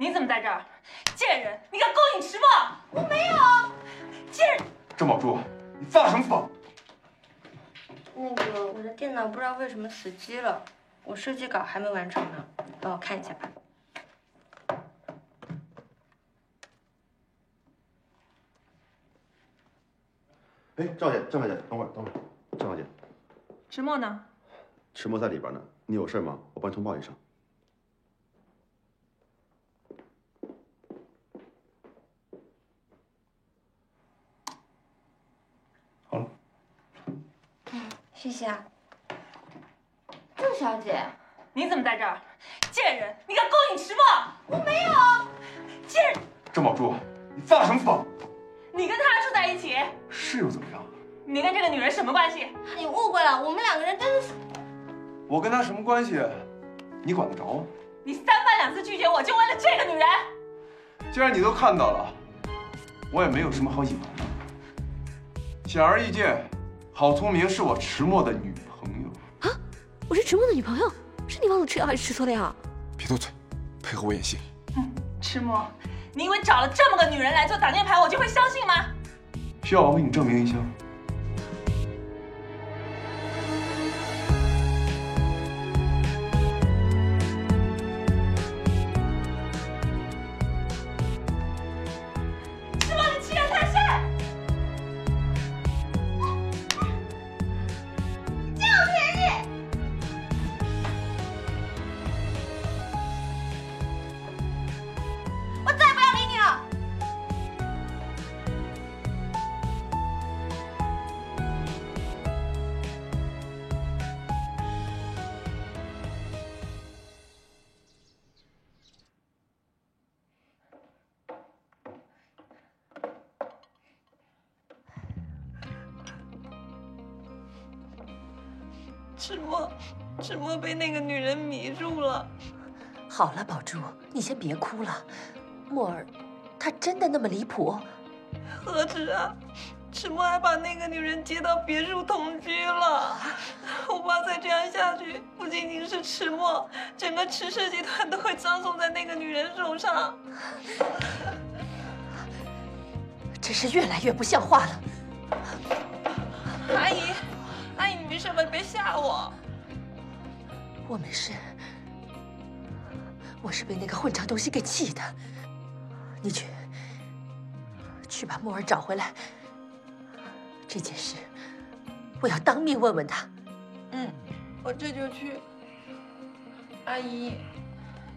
你怎么在这儿？贱人！你敢勾引迟墨？我没有。贱人！郑宝珠，你发什么疯？那个，我的电脑不知道为什么死机了，我设计稿还没完成呢，帮我看一下吧。哎，赵姐，郑小姐，等会儿，郑小姐，迟墨呢？迟墨在里边呢，你有事吗？我帮你通报一声。好了。谢谢啊。郑小姐，你怎么在这儿？贱人！你敢勾引迟墨？我没有。贱人！郑宝珠，你发什么疯？你跟他住在一起，是又怎么样？你跟这个女人什么关系？你误会了，我们两个人真的是……我跟他什么关系？你管得着吗？你3番2次拒绝我，就为了这个女人？既然你都看到了，我也没有什么好隐瞒的。显而易见，郝聪明是我迟墨的女朋友。啊，我是迟墨的女朋友，是你忘了吃药还是吃错了药？别多嘴，配合我演戏。迟墨，你以为找了这么个女人来做挡箭牌，我就会相信吗？需要我为你证明一下吗？迟墨，你欺人太甚！你占我便宜！我再也不要理你了。迟墨被那个女人迷住了。好了，宝珠，你先别哭了。墨儿，她真的那么离谱？何止啊！迟墨还把那个女人接到别墅同居了。我怕再这样下去，不仅仅是迟墨，整个迟氏集团都会葬送在那个女人手上。真是越来越不像话了。阿姨，你没事吧？别吓我。我没事，我是被那个混账东西给气的。你去把墨儿找回来。这件事，我要当面问问他。我这就去。阿姨，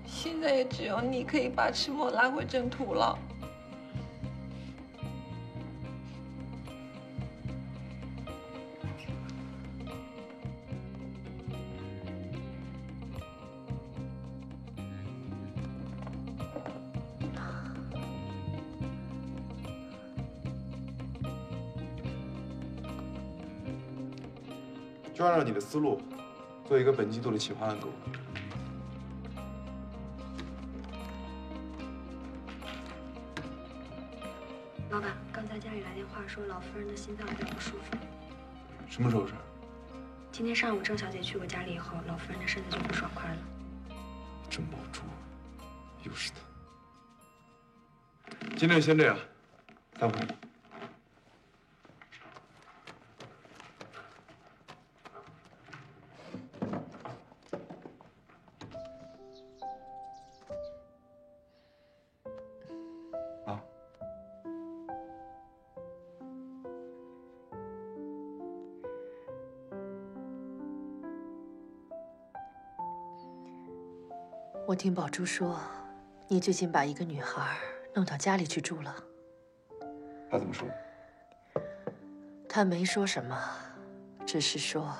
现在也只有你可以把迟墨拉回正途了。就按照你的思路，做一个本季度的企划案给我。老板，刚才家里来电话说老夫人的心脏有点不舒服。什么时候事？今天上午郑小姐去过家里以后，老夫人的身子就不爽快了。郑宝珠，又是他。今天先这样，散会。我听宝珠说，你最近把一个女孩弄到家里去住了。他怎么说？他没说什么，只是说，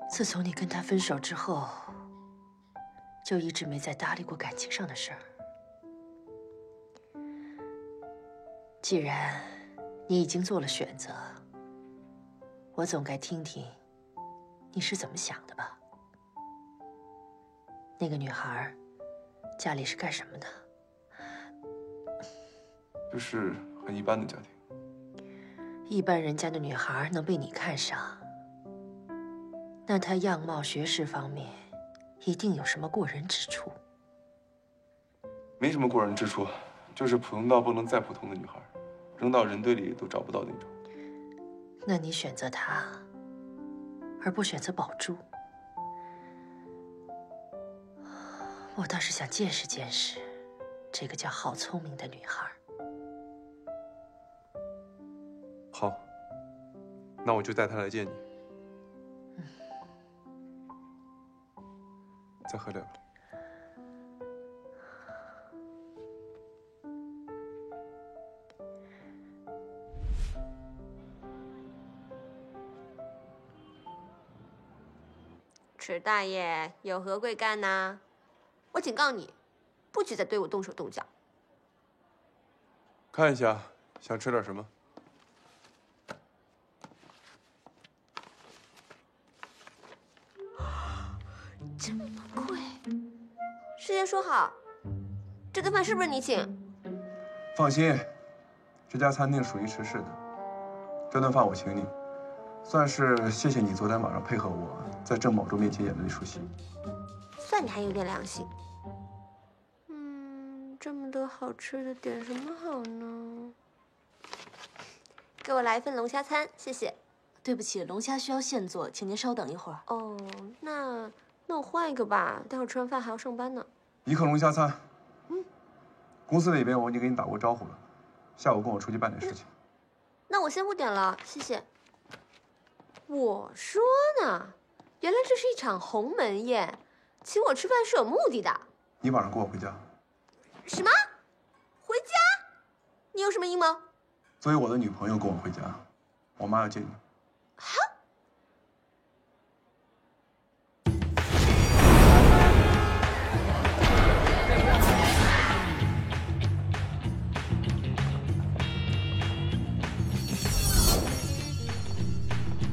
自从你跟他分手之后，就一直没再搭理过感情上的事儿。既然你已经做了选择，我总该听听你是怎么想的吧。那个女孩家里是干什么的？就是很一般的家庭。一般人家的女孩能被你看上，那她样貌、学识方面一定有什么过人之处。没什么过人之处，就是普通到不能再普通的女孩，扔到人堆里都找不到那种。那你选择她，而不选择宝珠，我倒是想见识见识这个叫郝聪明的女孩。好，那我就带她来见你。再喝点吧。池大爷有何贵干呐？我警告你，不许再对我动手动脚。看一下，想吃点什么？这么贵！师爷说好，这顿饭是不是你请？放心，这家餐厅属于池氏的，这顿饭我请你，算是谢谢你昨天晚上配合我在郑宝珠面前演的那出戏。算你还有点良心。这么多好吃的，点什么好呢？给我来一份龙虾餐，谢谢。对不起，龙虾需要现做，请您稍等一会儿。哦，那我换一个吧，待会儿吃完饭还要上班呢。一客龙虾餐。公司那边我已经给你打过招呼了，下午跟我出去办点事情。那我先不点了，谢谢。我说呢，原来这是一场鸿门宴，请我吃饭是有目的的。你晚上跟我回家。什么？回家？你有什么阴谋？作为我的女朋友跟我回家，我妈要见你。好。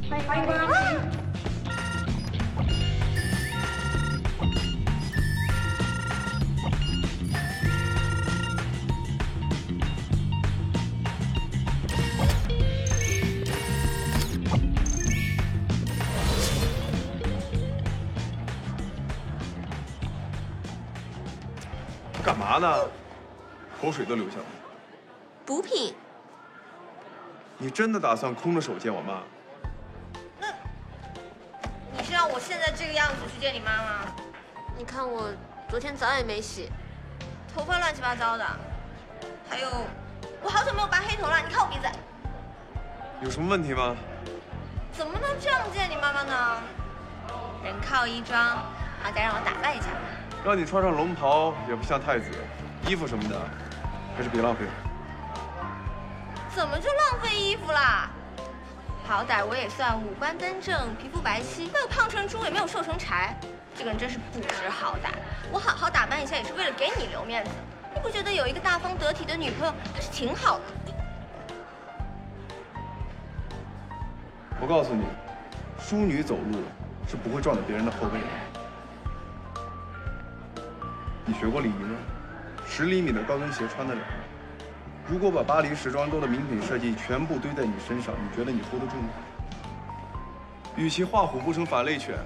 欢迎光临。干嘛呢？口水都流下来了。补品。你真的打算空着手见我妈？你是让我现在这个样子去见你妈吗？你看我昨天澡也没洗，头发乱七八糟的，还有我好久没有拔黑头了，你看我鼻子。有什么问题吗？怎么能这样见你妈妈呢？人靠衣装，妈再让我打扮一下。让你穿上龙袍也不像太子，衣服什么的还是别浪费了。怎么就浪费衣服啦？好歹我也算五官端正，皮肤白皙，没有胖成猪，也没有瘦成柴。这个人真是不知好歹。我好好打扮一下，也是为了给你留面子。你不觉得有一个大方得体的女朋友还是挺好的？我告诉你，淑女走路是不会撞到别人的后背的。你学过礼仪吗？10厘米的高跟鞋穿得了吗？如果把巴黎时装周的名品设计全部堆在你身上，你觉得你 hold 得住吗？与其画虎不成反类犬，